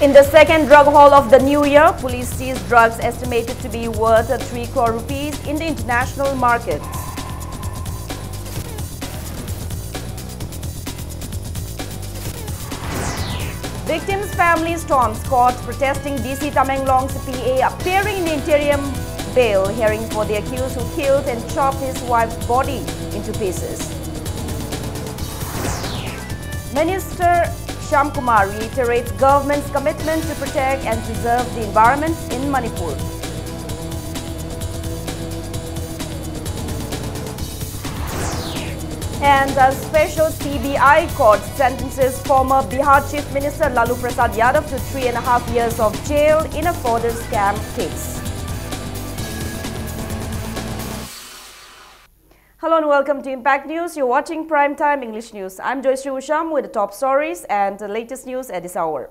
In the second drug haul of the new year, police seized drugs estimated to be worth 3 crore rupees in the international market. Victims' families stormed court protesting DC Tamenglong's PA appearing in the interim bail hearing for the accused who killed and chopped his wife's body into pieces. Minister Shyam Kumar reiterates government's commitment to protect and preserve the environment in Manipur. And a special CBI court sentences former Bihar Chief Minister Lalu Prasad Yadav to 3.5 years of jail in a further scam case. Hello and welcome to Impact News. You're watching Primetime English News. I'm Joyce Usham with the top stories and the latest news at this hour.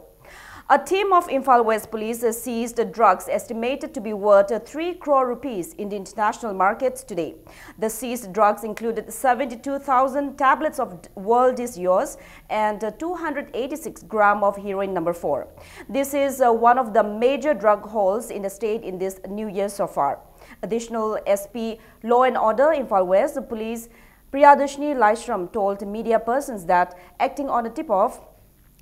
A team of Imphal West Police seized drugs estimated to be worth 3 crore rupees in the international markets today. The seized drugs included 72,000 tablets of World Is Yours and 286 grams of heroin number 4. This is one of the major drug hauls in the state in this new year so far. Additional SP Law and Order Imphal West Police Priyadashni Laishram told media persons that acting on a tip-off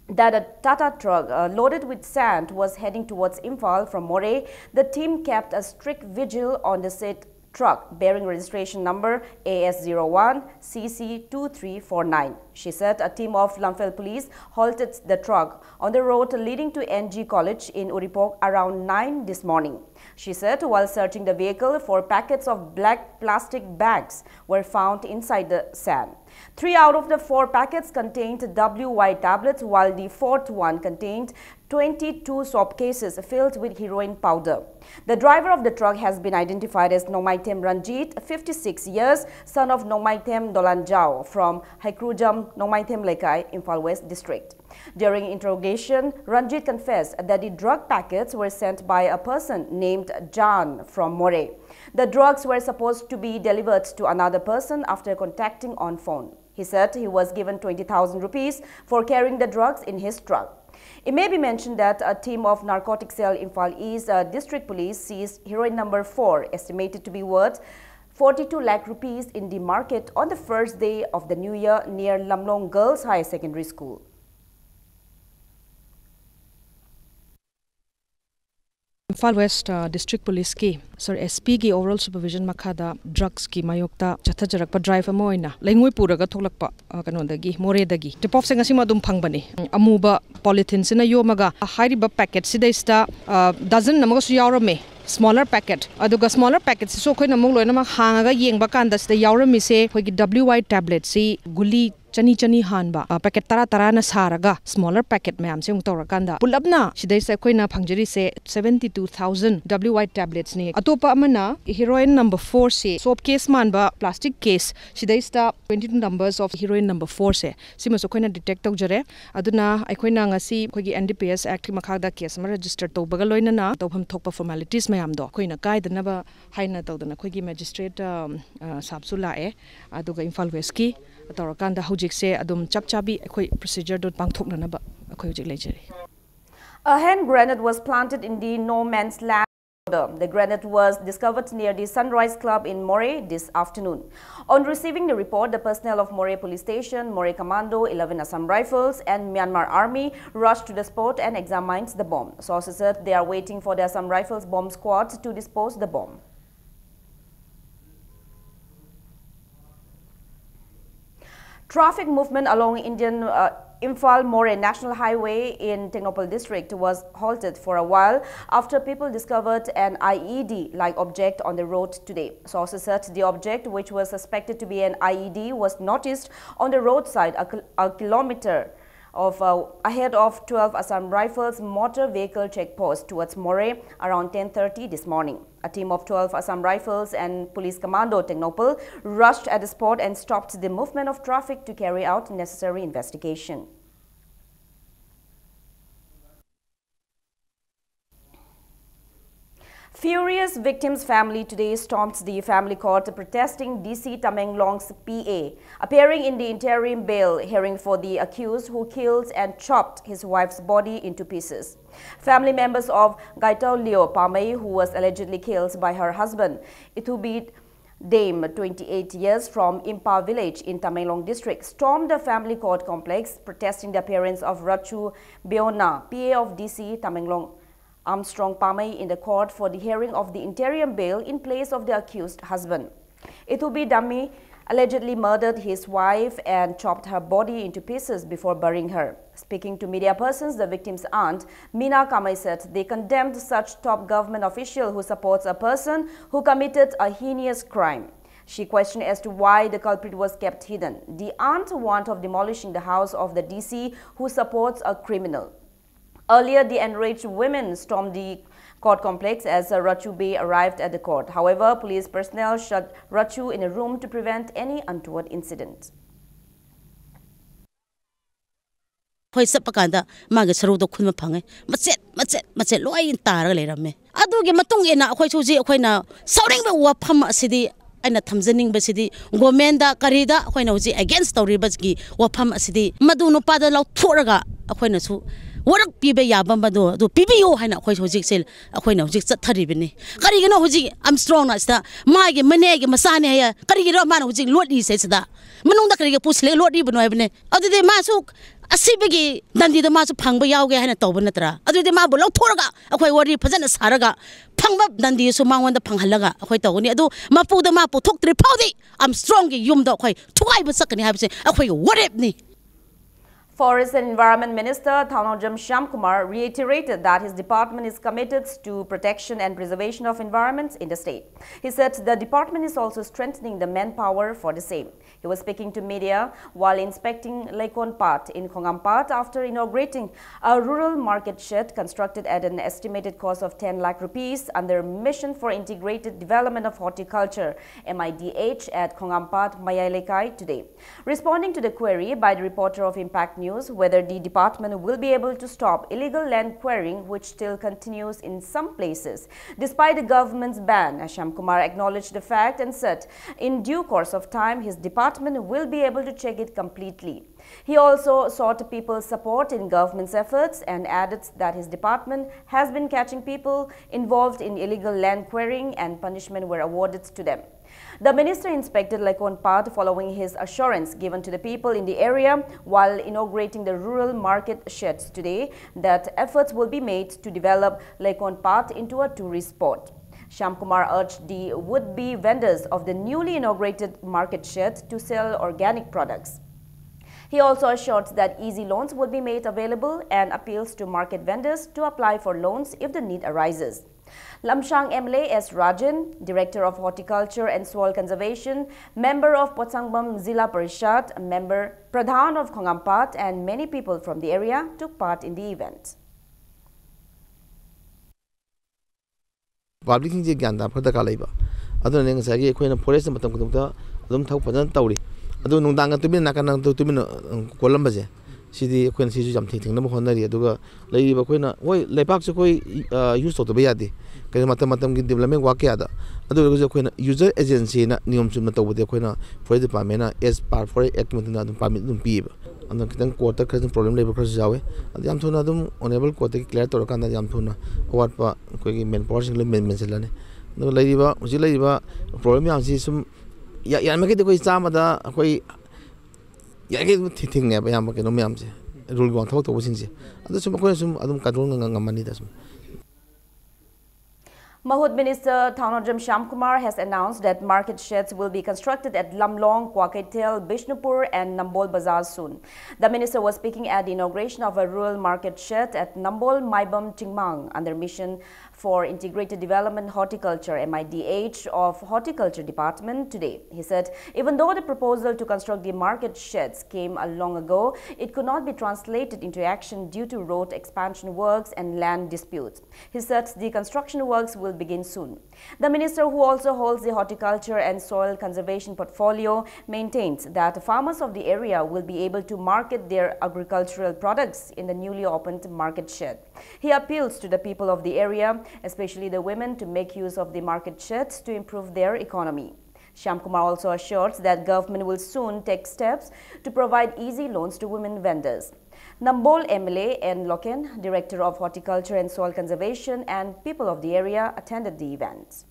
that a Tata truck loaded with sand was heading towards Imphal from More, the team kept a strict vigil on the said truck bearing registration number AS01CC2349. She said a team of Lamphel police halted the truck on the road leading to NG College in Uripok around 9 this morning. She said while searching the vehicle, 4 packets of black plastic bags were found inside the sand. 3 out of the 4 packets contained WY tablets, while the 4th one contained 22 swab cases filled with heroin powder. The driver of the truck has been identified as Nomaitem Ranjit, 56 years, son of Nomaitem Dolanjao from Haikrujam, Nomaitem Lekai, Imphal West District. During interrogation, Ranjit confessed that the drug packets were sent by a person named Jan from More. The drugs were supposed to be delivered to another person after contacting on phone. He said he was given 20,000 rupees for carrying the drugs in his truck. It may be mentioned that a team of Narcotic Cell Imphal East District Police seized heroin number 4, estimated to be worth 42 lakh rupees in the market on the first day of the new year near Lamlong Girls High Secondary School. Imphal West District Police ki SP ki overall supervision makhada drugs ki mayokta chathajarakpa drive ama oina lengoi puraga tholakpa kanodagi more dagi tip off senga sima dum phangbani amuba polythene sina yomaga hairiba packet sidaista dozen namaga su yaurame smaller packet aduga smaller packet so khoi namung loina ma hangaga yengba kanda sida yaurami se khoi gi WY tablet si guli chani hanba packet tara na saraga smaller packet mayam se ungtorakanda pulabna sidai se koina phangjari se 72,000 WY tablets ni atopa amana heroin number 4 se soap case manba plastic case sidai sta 22 numbers of heroin number 4 se sima so koina detect tawjare aduna aikoina ngasi khogi NDPS act makhada case ma register tawbaga loina na tawham thokpa formalities mayam do koina kaidana ba haina tawdana khogi magistrate sabsula e aduga Imphal West ki Torakanda Hujikse Adum Chapchabi procedure dot Bangtoknaba Jeri. A hand grenade was planted in the no man's land. The grenade was discovered near the Sunrise Club in More this afternoon. On receiving the report, the personnel of More Police Station, More Commando, 11 Assam Rifles and Myanmar Army rushed to the spot and examined the bomb. Sources said they are waiting for the Assam Rifles bomb squad to dispose the bomb. Traffic movement along Indian Imphal-More National Highway in Tengnoupal district was halted for a while after people discovered an IED-like object on the road today. Sources said the object, which was suspected to be an IED, was noticed on the roadside a kilometer ahead of 12 Assam Rifles motor vehicle checkpost towards More around 10:30 this morning. A team of 12 Assam Rifles and Police Commando Tengnoupal rushed at the spot and stopped the movement of traffic to carry out necessary investigation. Furious victims' family today stormed the family court protesting DC Tamenglong's PA, appearing in the interim bail hearing for the accused who killed and chopped his wife's body into pieces. Family members of Gaitao Leo Pamei, who was allegedly killed by her husband, Itubit Dame, 28 years, from Impa village in Tamenglong district, stormed the family court complex protesting the appearance of Rachu Beona, PA of DC Tamenglong Armstrong Pamei, in the court for the hearing of the interim bail in place of the accused husband. Itubi Dami allegedly murdered his wife and chopped her body into pieces before burying her. Speaking to media persons, the victim's aunt, Mina Kamai, said they condemned such top government official who supports a person who committed a heinous crime. She questioned as to why the culprit was kept hidden. The aunt warned of demolishing the house of the DC who supports a criminal. Earlier, the enraged women stormed the court complex as Rachu Bey arrived at the court. However, police personnel shut Rachu in a room to prevent any untoward incident. Hoi sapakanda maga sarudo khunma phangai macet loi taraga leirame adugi matung ena akhoi chuji akhoina sauring ba wa pham asidi aina thamjaning ba sidi government karida akhoina uji against tawribas gi wa pham asidi madu no pada law thoraga akhoina su warak pibe yaba madu do pibiyo haina akhoi hojik sel akhoina hojik chatharibini karigino hojik am strong na sta maige manege masane ya karigiro man hojik lodi se sida manung da karige pusle lodi bunoi bne adude masuk asibagi dandi da masu phangba yauge haina tawba natra adude ma bu law thoraga akhoi wari phajana saraga phangba dandi su mangwanda phanghalaga akhoi tawni adu mapu da ma puthok tri phawdi am strong gi yum da akhoi thuai ba sakani habse akhoi warep ni. Forest and Environment Minister Thaunojam Shyamkumar reiterated that his department is committed to protection and preservation of environments in the state. He said the department is also strengthening the manpower for the same. He was speaking to media while inspecting Laikon Pat in Khongampat after inaugurating a rural market shed constructed at an estimated cost of 10 lakh rupees under Mission for Integrated Development of Horticulture (MIDH) at Khongampat, Mayailekai today. Responding to the query by the reporter of Impact News whether the department will be able to stop illegal land quarrying, which still continues in some places despite the government's ban, Shyamkumar acknowledged the fact and said in due course of time his department will be able to check it completely. He also sought people's support in government's efforts and added that his department has been catching people involved in illegal land quarrying and punishment were awarded to them. The minister inspected Laikon Pat following his assurance given to the people in the area while inaugurating the rural market sheds today that efforts will be made to develop Laikon Pat into a tourist spot. Shyamkumar urged the would-be vendors of the newly inaugurated market shed to sell organic products. He also assured that easy loans would be made available and appeals to market vendors to apply for loans if the need arises. Lamshang MLA S. Rajan, Director of Horticulture and Soil Conservation, member of Potsangbam Zilla Parishad, member Pradhan of Khongampat, and many people from the area took part in the event. Public Ganda for the Kalaba. Other than Sagi, Queen of Forest and Matamata, don't talk for the Tauri. I don't know Danga to be Nakana to Columbus. City Queen Siju jam taking number Honda Duga, Lady Baquina, why Lepaxo used to be Yadi, Matamatam development Wakiada. Other was a Queen user agency, not Nium Sumato with the Quina for the Pamena, as part for Ekman Pamit Pib. And the quarter cousin problem labor crosses away. And the Amtunadum, unable quarter clear to Rokanda Yamtuna, or what Quiggy men portion Menselane. No lady, Zilaiva, problem is some Yamaki the way Samada, ya ke thing ne ba yam ke no myam se rule go thok to sin se adu sum ko sum adum kadrol ngamani da sum. Mahud Minister Thaunojam Shyamkumar has announced that market sheds will be constructed at Lamlong, Kwaketel, Bishnupur and Nambol Bazaar soon. The minister was speaking at the inauguration of a rural market shed at Nambol Maibam Tingmang under Mission for Integrated Development Horticulture (MIDH) of Horticulture Department today. He said even though the proposal to construct the market sheds came long ago, it could not be translated into action due to road expansion works and land disputes. He said the construction works will will begin soon. The minister, who also holds the horticulture and soil conservation portfolio, maintains that farmers of the area will be able to market their agricultural products in the newly opened market shed. He appeals to the people of the area, especially the women, to make use of the market sheds to improve their economy. Shyam Kumar also assures that government will soon take steps to provide easy loans to women vendors. Nambol MLA N. Loken, Director of Horticulture and Soil Conservation, and people of the area attended the event.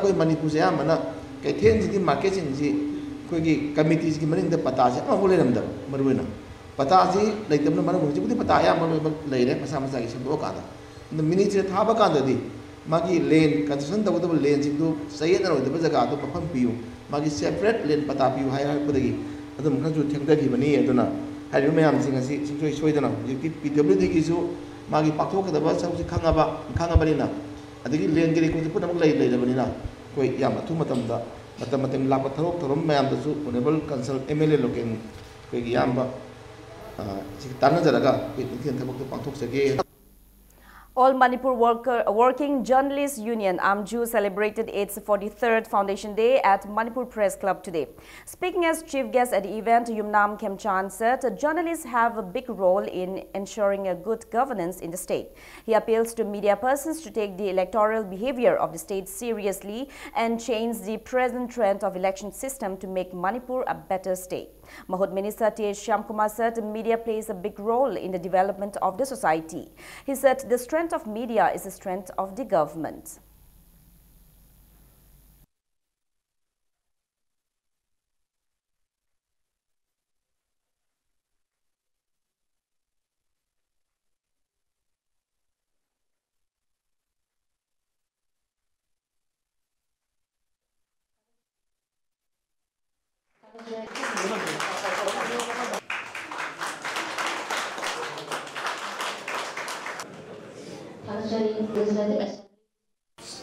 Manipur se amana kaithen ji marketing ji koigi committees ki maning da pata se ma bole ramda marwena pata ji leitam na maru ji budi pata ya maru leire masa masa ki sendo ka da the ministry thaba ka da di magi lane construction da da lane ji do sayi na ro da jaga do pafam piu magi separate lane pata piu hai ha pudagi adum kan ju thengda ki bani aduna hari me am sing asi sing soi da na ji PWD ki su magi pakthok da ba sa ji khanga ni na adagi lane ki ko pun amuk lai da bani na koi yam thu matam da matam la pa tharok thorom mayam da su honorable council MLA Loken koi yam ba ji tan na jaraga koi thian thabok to pakthok sage. All Manipur Working Journalists Union AMJU celebrated its 43rd Foundation Day at Manipur Press Club today. Speaking as chief guest at the event, Yumnam Khemchan said journalists have a big role in ensuring a good governance in the state. He appeals to media persons to take the electoral behavior of the state seriously and change the present trend of election system to make Manipur a better state. Mahud Minister T.H. Shyam Kumar said media plays a big role in the development of the society. He said the strength of media is the strength of the government.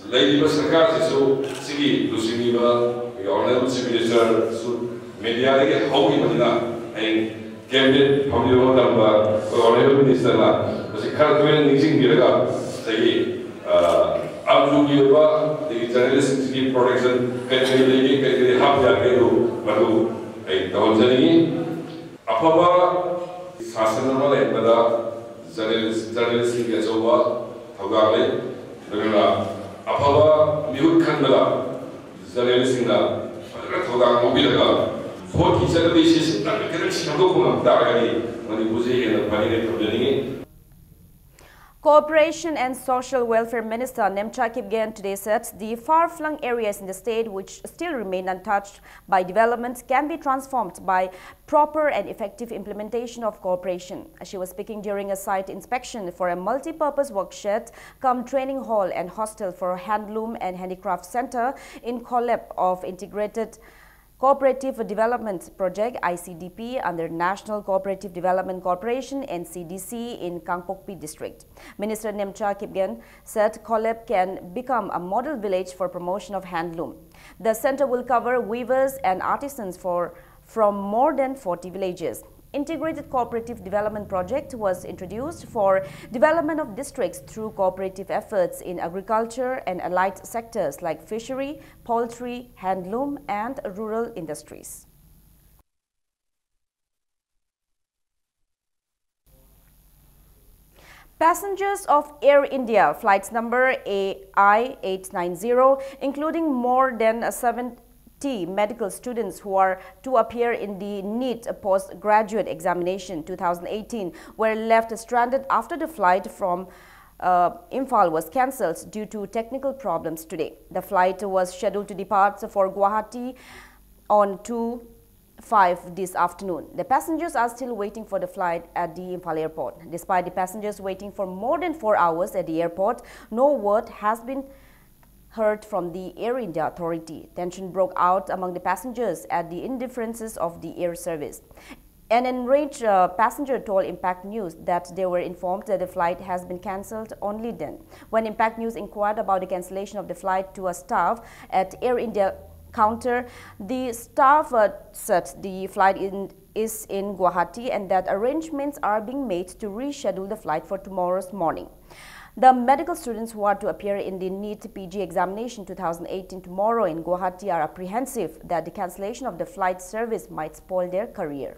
Lady Masakar so Sigi Lucineva, the Honorable Chief Minister, so media how we and cabinet Pamio Tamba, Honorable Minister, was a cartoon mixing Miraga, say Abdul the journalistic protection, Petri half Yakedu, Madu, a Tawanzani, Apava, Sasanama, and Mada, journalistic as over, Togale, Apava, Miut Kandala, Zanelsinga, Toga, Mobilaga, 47 bases, and the connection of Dagari, when he was here in the Panini community. Cooperation and Social Welfare Minister Nemcha Kipgen today said the far-flung areas in the state which still remain untouched by development can be transformed by proper and effective implementation of cooperation. She was speaking during a site inspection for a multi-purpose workshed cum training hall and hostel for Handloom and Handicraft Center in Kolep of Integrated Cooperative Development Project ICDP under National Cooperative Development Corporation NCDC in Kangpokpi district. Minister Nemcha Kipgen said Kolep can become a model village for promotion of handloom. The center will cover weavers and artisans from more than 40 villages. Integrated Cooperative Development Project was introduced for development of districts through cooperative efforts in agriculture and allied sectors like fishery, poultry, handloom, and rural industries. Passengers of Air India flights number AI890, including more than 70 medical students who are to appear in the NEET postgraduate examination 2018 were left stranded after the flight from Imphal was cancelled due to technical problems today. The flight was scheduled to depart for Guwahati on 2/5 this afternoon. The passengers are still waiting for the flight at the Imphal airport. Despite the passengers waiting for more than 4 hours at the airport, no word has been heard from the Air India authority. Tension broke out among the passengers at the indifferences of the air service. An enraged passenger told Impact News that they were informed that the flight has been cancelled only then. When Impact News inquired about the cancellation of the flight to a staff at Air India counter. The staff said the flight is in Guwahati and that arrangements are being made to reschedule the flight for tomorrow's morning. The medical students who are to appear in the NEET PG examination 2018 tomorrow in Guwahati are apprehensive that the cancellation of the flight service might spoil their career.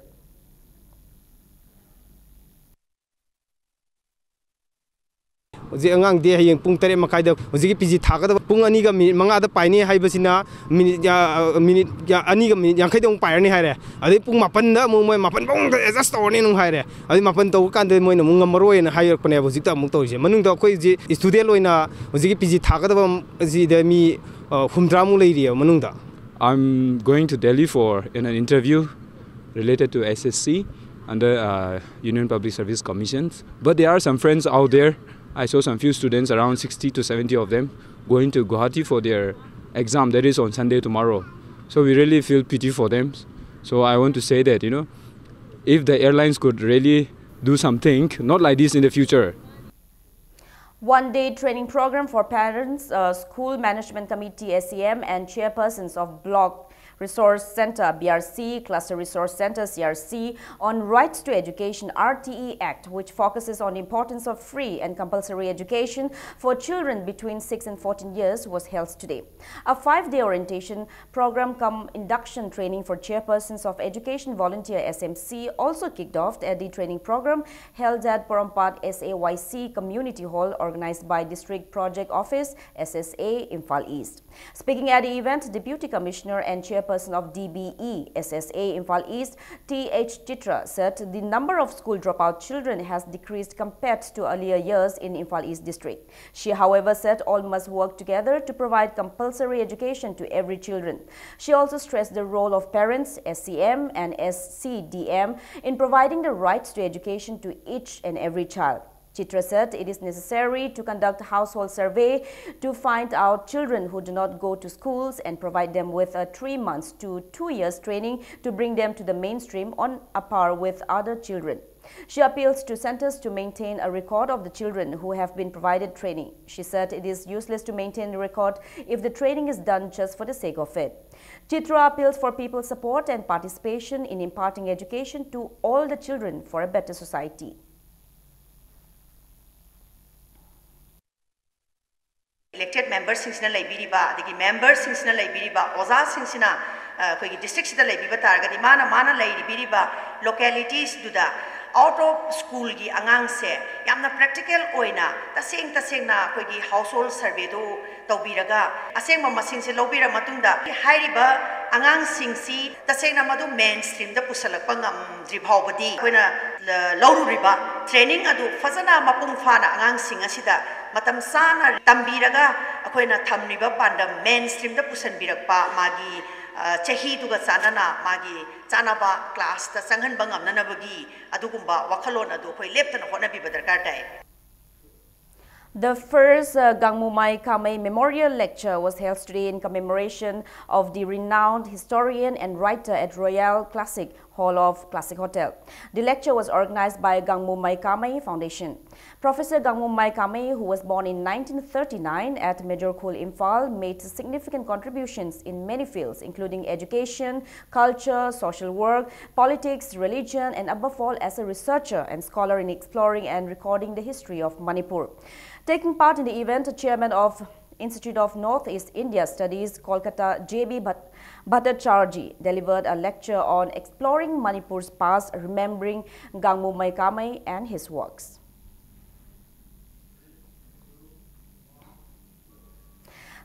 Angang dia yang pung tere makai dah, uji PG thaka dah pung ani ka manga ada paini hai basina minit ya ani ka minit yang kai dong pair ni hai re, adi pung mapan dah mung mapan pung adjust or ni nung hai re, adi mapan tahu kan dah mung mung ngamaro na hai pun ya uji tak mung tahu je, manung dah koi uji student lo na uji PG thaka dah uji dah mi humdra mung lagi dia manung dah. I'm going to Delhi for an interview related to SSC under Union Public Service Commissions, but there are some friends out there. I saw some few students, around 60 to 70 of them, going to Guwahati for their exam that is on Sunday tomorrow. So we really feel pity for them. So I want to say that, if the airlines could really do something, not like this in the future. One-day training program for parents, School Management Committee SEM and chairpersons of Block Resource Center BRC, Cluster Resource Center CRC on Rights to Education RTE Act, which focuses on the importance of free and compulsory education for children between 6 and 14 years was held today. A 5-day orientation program cum induction training for chairpersons of Education Volunteer SMC also kicked off at the training program held at Porompat SAYC Community Hall organized by District Project Office SSA Imphal East. Speaking at the event, Deputy Commissioner and Chairperson of DBE SSA Imphal East T.H. Chitra said the number of school dropout children has decreased compared to earlier years in Imphal East district. She, however, said all must work together to provide compulsory education to every children. She also stressed the role of parents, SCM and SCDM in providing the rights to education to each and every child. Chitra said it is necessary to conduct a household survey to find out children who do not go to schools and provide them with a 3 months to 2 years training to bring them to the mainstream on a par with other children. She appeals to centers to maintain a record of the children who have been provided training. She said it is useless to maintain a record if the training is done just for the sake of it. Chitra appeals for people's support and participation in imparting education to all the children for a better society. Elected members singsina laibiriba adigi members singsina laibiriba oza singsina koi district sida laibiba targadi mana laibiriba localities duda out of school gi angang se yamna practical oina taseng na koi gi household survey do tawbiraga aseng ma masing se lobira matungda hairiba angang singsi taseng na madu mainstream da pusalakpa ngam dribhaubadi koina laururiba training adu fazana mapung phana angang sing asida matam sana tambiraga akoina thamniba pandam mainstream da pusanbirakpa magi chahi duga sanana magi chanaba class ta sanghan bangam nanabagi adugumba wakhalon adu khoi leptana hona bi badarkar dai. The first Gangmumai Kamei Memorial Lecture was held today in commemoration of the renowned historian and writer at Royal Classic Hall of Classic Hotel. The lecture was organized by Gangmumai Kamei Foundation. Professor Gangmumai Kamei, who was born in 1939 at Major Khul, Imphal, made significant contributions in many fields, including education, culture, social work, politics, religion, and above all as a researcher and scholar in exploring and recording the history of Manipur. Taking part in the event, Chairman of Institute of Northeast India Studies, Kolkata, J.B. Bhattacharjee, delivered a lecture on exploring Manipur's past, remembering Gangmumai Kamei and his works.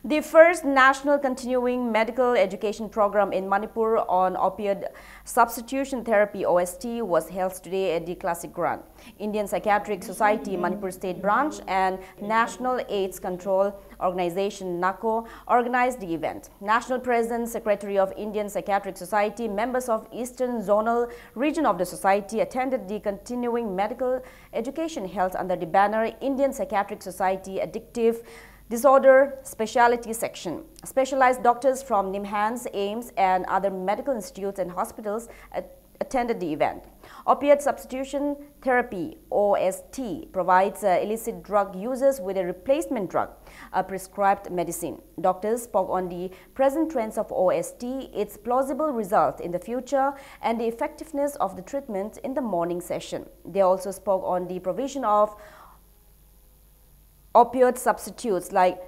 The first national continuing medical education program in Manipur on opioid substitution therapy OST was held today at the Classic Ground. Indian Psychiatric Society Manipur State Branch and National AIDS Control Organization NACO organized the event. National President, Secretary of Indian Psychiatric Society, members of Eastern Zonal Region of the Society attended the continuing medical education held under the banner Indian Psychiatric Society Addictive Disorder Specialty Section. Specialized doctors from NIMHANS, AIMS and other medical institutes and hospitals attended the event. Opiate substitution therapy, OST, provides illicit drug users with a replacement drug, a prescribed medicine. Doctors spoke on the present trends of OST, its plausible result in the future, and the effectiveness of the treatment in the morning session. They also spoke on the provision of opioid substitutes like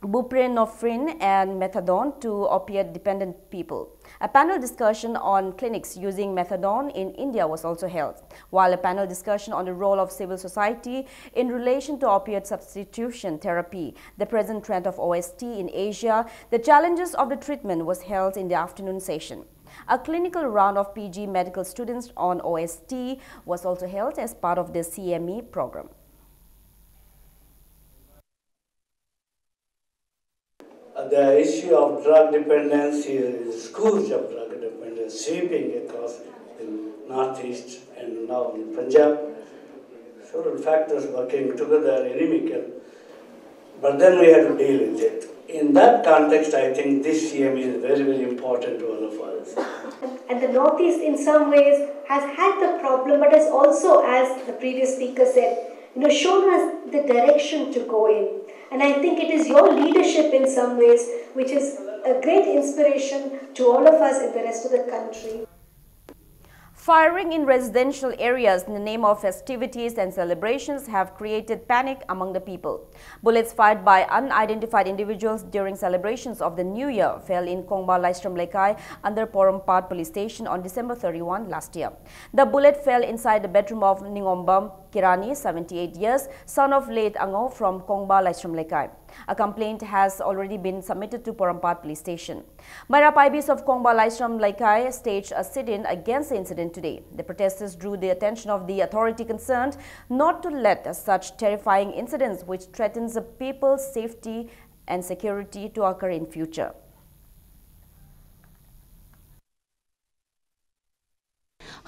buprenorphine and methadone to opiate-dependent people. A panel discussion on clinics using methadone in India was also held, while a panel discussion on the role of civil society in relation to opioid substitution therapy, the present trend of OST in Asia, the challenges of the treatment was held in the afternoon session. A clinical round of PG medical students on OST was also held as part of the CME program. The issue of drug dependence is scourge of drug dependence sweeping across the northeast and now in Punjab. Several factors working together inimical, but then we have to deal with it. In that context, I think this CM is very, very important to all of us. And the Northeast in some ways has had the problem, but has also, as the previous speaker said, shown us the direction to go in. And I think it is your leadership in some ways which is a great inspiration to all of us in the rest of the country. Firing in residential areas in the name of festivities and celebrations have created panic among the people. Bullets fired by unidentified individuals during celebrations of the New Year fell in Kongba Laistram Lekai under Porompat police station on December 31 last year. The bullet fell inside the bedroom of Ningombam Kirani, 78 years, son of late Ango from Kongba Laistram Lekai. A complaint has already been submitted to Porompat police station. Marapaibis of Kongba Laistram Lekai staged a sit-in against the incident today. The protesters drew the attention of the authority concerned not to let such terrifying incidents which threatens the people's safety and security to occur in future.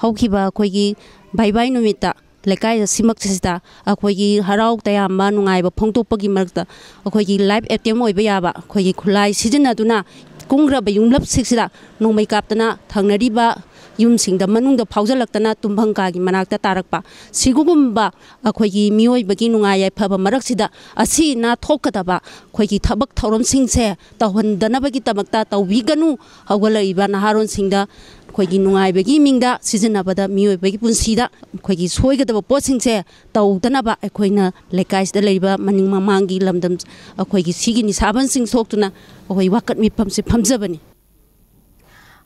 Haukiba koigi bye-bye numita lekai simak sista akhoi harau tayama nungaiba phongtokpagi marakta akhoi live atm oiba yaba akhoi khulai sijinaduna kungraba yunglap siksida nongmai kaptana thangnariba yumsingda manungda phaujalakna tumbhangka gi manakta tarakpa sigugumba akhoi miyoibagi nungaya phaba maraksida asi na thokadaba akhoi thabak thorom singse tawhandanabagi tamakta tawbiganu hawgalaiba naharon singda akhoi nungaiba mingda sijanabada miyoibagi punsida akhoi soigadaba potsingse tawdanaba akhoina lekaisda leiba maning mamangi lamdam akhoi sigi ni saban sing soktuna akhoi wakat mi pamse phamjabani.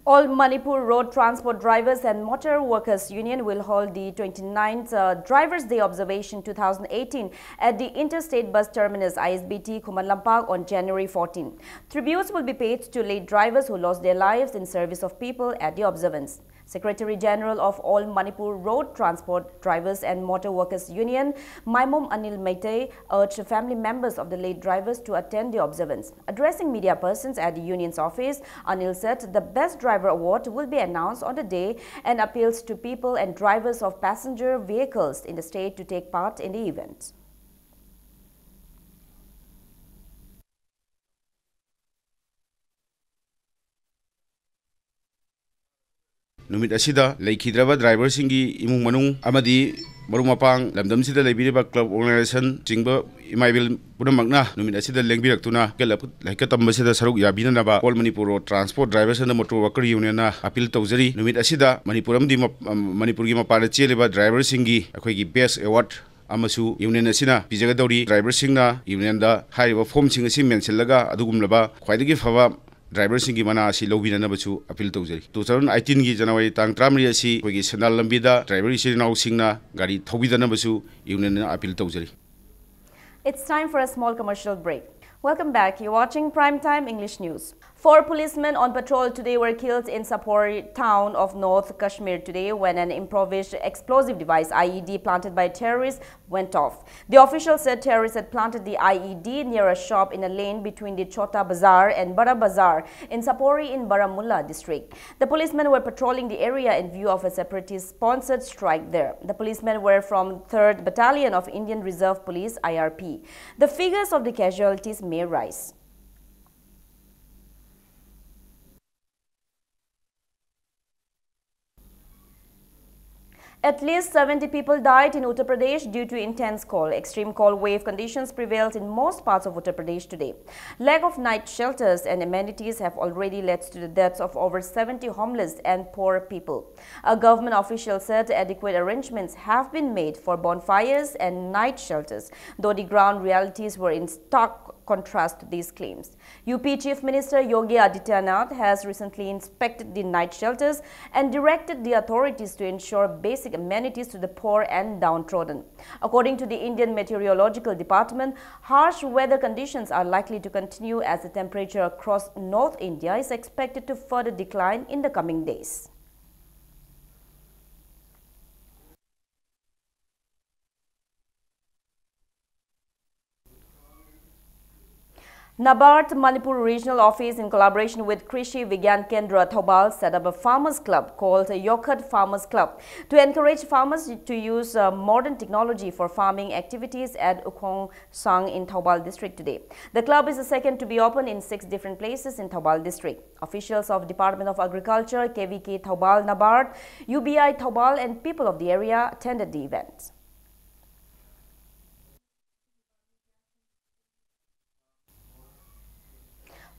All Manipur Road Transport Drivers and Motor Workers Union will hold the 29th Drivers' Day Observation 2018 at the Interstate Bus Terminus ISBT Kumalampak on January 14. Tributes will be paid to late drivers who lost their lives in service of people at the observance. Secretary General of All Manipur Road Transport Drivers and Motor Workers Union, Maimom Anil Meitei, urged family members of the late drivers to attend the observance. Addressing media persons at the union's office, Anil said the Best Driver Award will be announced on the day and appeals to people and drivers of passenger vehicles in the state to take part in the event. Numit asida laikhidraba driver singi imung manung amadi marumapang lamdam sida laibiriba club organization jingba imaibil punamakna numit asida lengbirak kelap laikatam basida saruk yabina naba all Manipur Road Transport Drivers and Motor Worker Union na appeal tawjari numit asida Manipuram di Manipur gi mapara cheleba driver singi akhoi best award amasu union asina pijagadori driver singna union da hariba form sing asi mensillaga adugumlaba khwaidagi phaba driver singi mana asi lobina nabachu appeal tawjari 2018 gi January tang 13 asi koigi senal lambida driver isinau singna gari thobida nabachu union appeal tawjari. It's time for a small commercial break. Welcome back. You're watching Primetime English News. 4 policemen on patrol today were killed in Sapori town of North Kashmir today when an improvised explosive device IED planted by terrorists went off. The official said terrorists had planted the IED near a shop in a lane between the Chota Bazaar and Bara Bazaar in Sapori in Baramulla district. The policemen were patrolling the area in view of a separatist-sponsored strike there. The policemen were from 3rd Battalion of Indian Reserve Police IRP. The figures of the casualties may rise. At least 70 people died in Uttar Pradesh due to intense cold. Extreme cold wave conditions prevailed in most parts of Uttar Pradesh today. Lack of night shelters and amenities have already led to the deaths of over 70 homeless and poor people. A government official said adequate arrangements have been made for bonfires and night shelters, though the ground realities were in stark contrast to these claims. UP Chief Minister Yogi Adityanath has recently inspected the night shelters and directed the authorities to ensure basic amenities to the poor and downtrodden. According to the Indian Meteorological Department, harsh weather conditions are likely to continue as the temperature across North India is expected to further decline in the coming days. NABARD Manipur Regional Office, in collaboration with Krishi Vigyan Kendra Thobal, set up a farmers club called Yokhat Farmers Club to encourage farmers to use modern technology for farming activities at Ukhong Sang in Thobal district today. The club is the second to be opened in 6 different places in Thobal district. Officials of Department of Agriculture, KVK Thobal, NABARD, UBI Thobal and people of the area attended the event.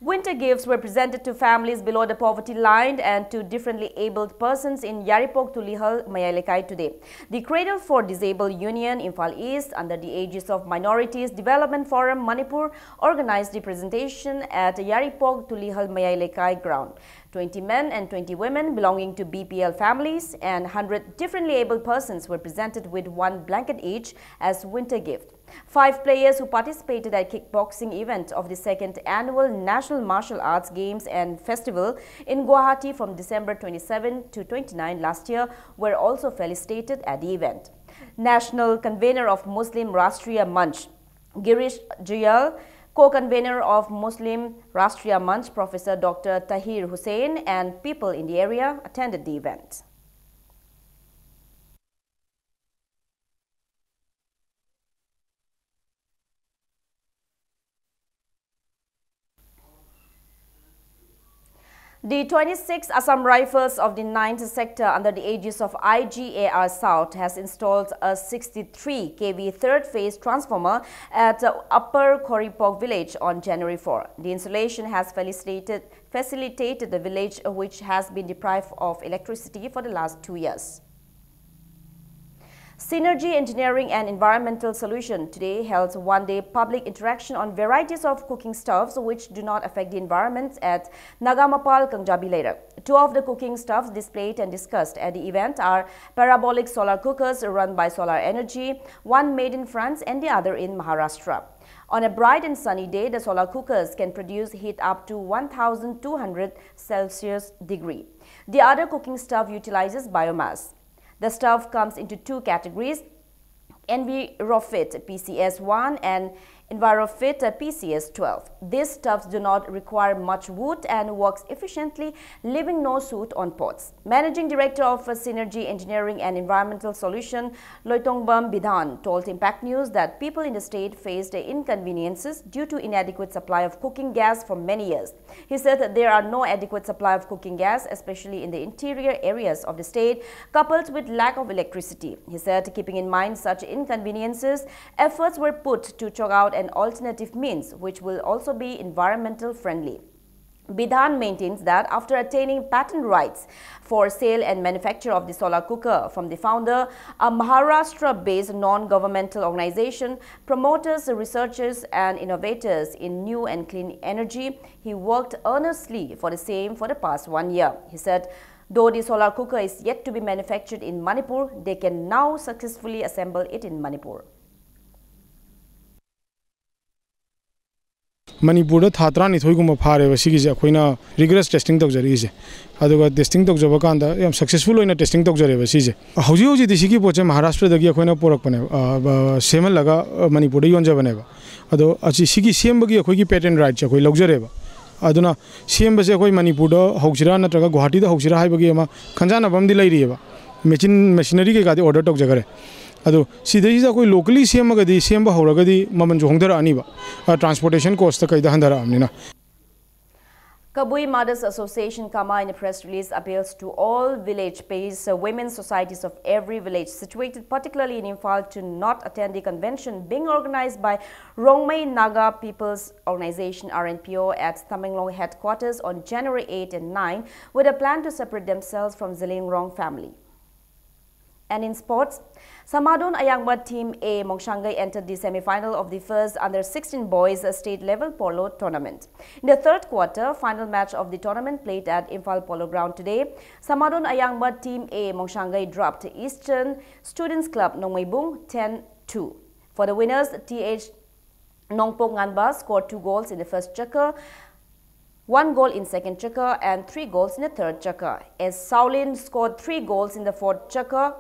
Winter gifts were presented to families below the poverty line and to differently abled persons in Yaripok Tulihal Mayalekai today. The Cradle for Disabled Union, Imphal East, under the Aegis of Minorities Development Forum, Manipur, organized the presentation at Yaripok Tulihal Mayalekai ground. 20 men and 20 women belonging to BPL families and 100 differently abled persons were presented with 1 blanket each as winter gift. 5 players who participated at kickboxing event of the 2nd annual National Martial Arts Games and Festival in Guwahati from December 27 to 29 last year were also felicitated at the event. National Convener of Muslim Rashtriya Manch, Girish Jayal, Co-convener of Muslim Rashtriya Manch, Professor Dr. Tahir Hussain, and people in the area attended the event. The 26th Assam Rifles of the 9th Sector under the aegis of IGAR South has installed a 63 kV third phase transformer at Upper Koripok village on January 4. The installation has facilitated the village, which has been deprived of electricity for the last 2 years. Synergy Engineering and Environmental Solution today held one-day public interaction on varieties of cooking stoves which do not affect the environment at Nagamapal, Kangjabi later. 2 of the cooking stoves displayed and discussed at the event are parabolic solar cookers run by solar energy, one made in France and the other in Maharashtra. On a bright and sunny day, the solar cookers can produce heat up to 1200 Celsius degree. The other cooking stove utilizes biomass. The stove comes into 2 categories, EnviroFit PCS1 and EnviroFit PCS12. These stoves do not require much wood and works efficiently, leaving no soot on pots. Managing Director of Synergy Engineering and Environmental Solution, Loitongbam Bidhan, told Impact News that people in the state faced inconveniences due to inadequate supply of cooking gas for many years. He said that there are no adequate supply of cooking gas, especially in the interior areas of the state, coupled with lack of electricity. He said, keeping in mind such inconveniences, efforts were put to chalk out an alternative means which will also be environmental friendly. Bidhan maintains that after attaining patent rights for sale and manufacture of the solar cooker from the founder, a Maharashtra-based non-governmental organization, promoters, researchers and innovators in new and clean energy, he worked earnestly for the same for the past 1 year. He said, though the solar cooker is yet to be manufactured in Manipur, they can now successfully assemble it in Manipur. Manipur Thatra Nithoigum Pare was Sigis, rigorous testing dog Zarize. Other testing dog Jabakanda, I am successful in a testing dog Zarevasize. Hauji the Siki Pocha Maharashtra, the Giaquina Porapane, Semalaga, Manipuri on Javaneva. Although Siki Siembagi, a patent right, Chakui Luxureva. Aduna Siembazakoi Manipuda, Hoxira, Natraga, Guhati, the Hoxira Hibagama, Kanjana Bamdi Ladieva. Machinery got the order dog Jagare. Ado sidai is a koi locally same agadi same bahoragadi maman johongdara aniba transportation cost ka ida handara amnina. Kabui Mothers Association Kama in a press release appeals to all village-based women's societies of every village situated particularly in Imphal to not attend the convention being organized by Rongmei Naga People's Organization RNPO at Tamenglong headquarters on January 8 and 9 with a plan to separate themselves from Zilingrong family. And in sports, Samadon Ayangba Team A Mongshangai entered the semi-final of the first under-16 boys state-level polo tournament. In the third quarter, final match of the tournament played at Imphal Polo Ground today, Samadon Ayangba Team A Mongshangai dropped Eastern Students Club Nongmaibung 10-2. For the winners, TH Nongpok Nganba scored 2 goals in the first chakra, 1 goal in second chakra and 3 goals in the third chakra, as Saulin scored 3 goals in the fourth chakra,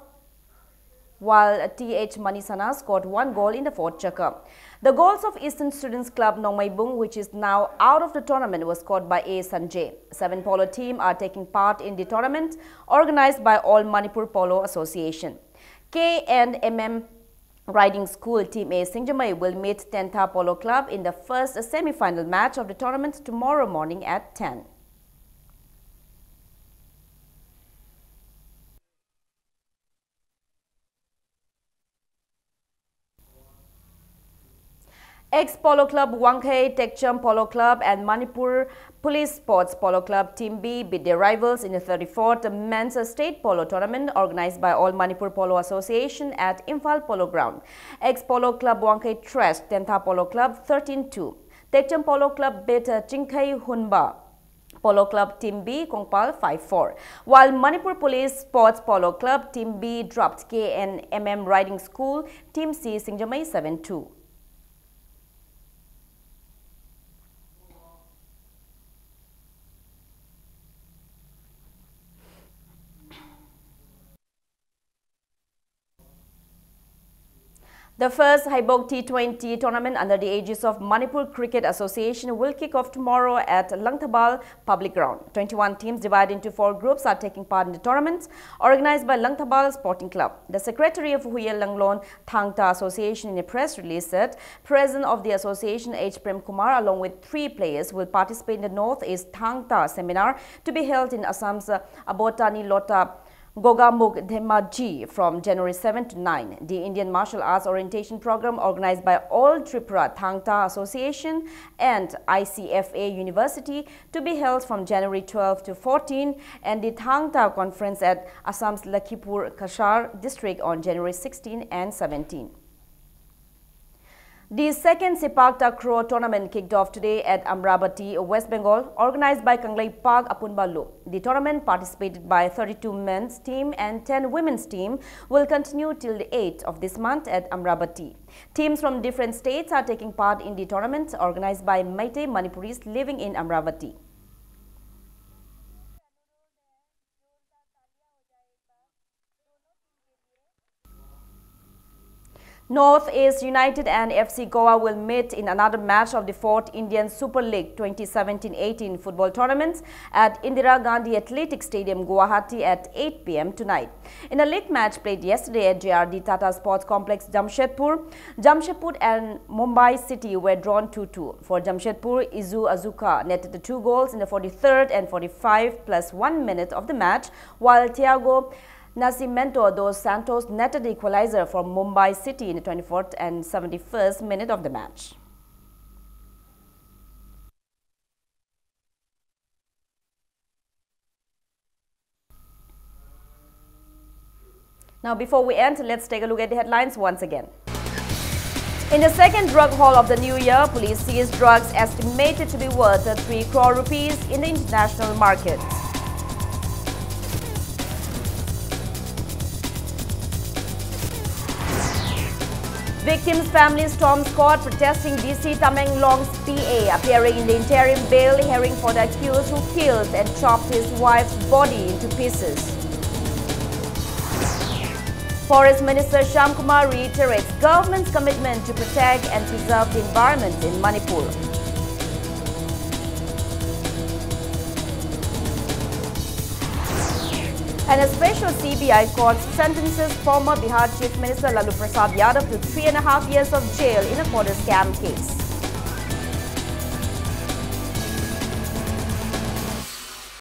while TH Manisana scored 1 goal in the fourth chakra. The goals of Eastern Students Club Nongmaibung, which is now out of the tournament, was scored by A. Sanjay. 7 polo teams are taking part in the tournament organized by All Manipur Polo Association. K and MM Riding School Team A Singjamai will meet Tentha Polo Club in the first semi-final match of the tournament tomorrow morning at 10. Ex-Polo Club Wangkei, Tekcham Polo Club and Manipur Police Sports Polo Club Team B beat their rivals in the 34th Men's State Polo Tournament organized by All Manipur Polo Association at Imphal Polo Ground. Ex-Polo Club Wangkei thrashed Tentha Polo Club 13-2. Tekcham Polo Club beat Chingkai Hunba Polo Club Team B Kongpal 5-4, while Manipur Police Sports Polo Club Team B dropped KNMM Riding School Team C Singjamai 7-2. The first Haibok T20 tournament under the aegis of Manipur Cricket Association will kick off tomorrow at Langtabal Public Ground. 21 teams divided into 4 groups are taking part in the tournament organized by Langtabal Sporting Club. The secretary of Huyel Langlon Thangta Association in a press release said President of the association H. Prem Kumar along with 3 players will participate in the Northeast Thangta seminar to be held in Assam's Abotani Lota Gogamuk Dhemaji from January 7 to 9. The Indian Martial Arts Orientation Program organized by All Tripura Thangta Association and ICFA University to be held from January 12 to 14 and the Thangta Conference at Assam's Lakhipur Kashar district on January 16 and 17. The second Sepak Takraw tournament kicked off today at Amravati, West Bengal, organized by Kanglai Park Apunbalu. The tournament, participated by 32 men's team and 10 women's team, will continue till the 8th of this month at Amravati. Teams from different states are taking part in the tournament, organized by Meitei Manipuris living in Amravati. North-East United and FC Goa will meet in another match of the 4th Indian Super League 2017-18 football tournament at Indira Gandhi Athletic Stadium, Guwahati at 8 p.m. tonight. In a league match played yesterday at JRD Tata Sports Complex, Jamshedpur and Mumbai City were drawn 2-2. For Jamshedpur, Izu Azuka netted the 2 goals in the 43rd and 45 plus 1 minute of the match, while Thiago Nascimento dos Santos netted the equalizer for Mumbai City in the 24th and 71st minute of the match. Now, before we end, let's take a look at the headlines once again. In the second drug haul of the new year, police seized drugs estimated to be worth 3 crore rupees in the international market. Victims' families stormed court protesting DC Tamenglong's PA, appearing in the interim bail hearing for the accused who killed and chopped his wife's body into pieces. Forest Minister Shyam Kumar reiterates government's commitment to protect and preserve the environment in Manipur. And a special CBI court sentences former Bihar Chief Minister Lalu Prasad Yadav to 3.5 years of jail in a voter scam case.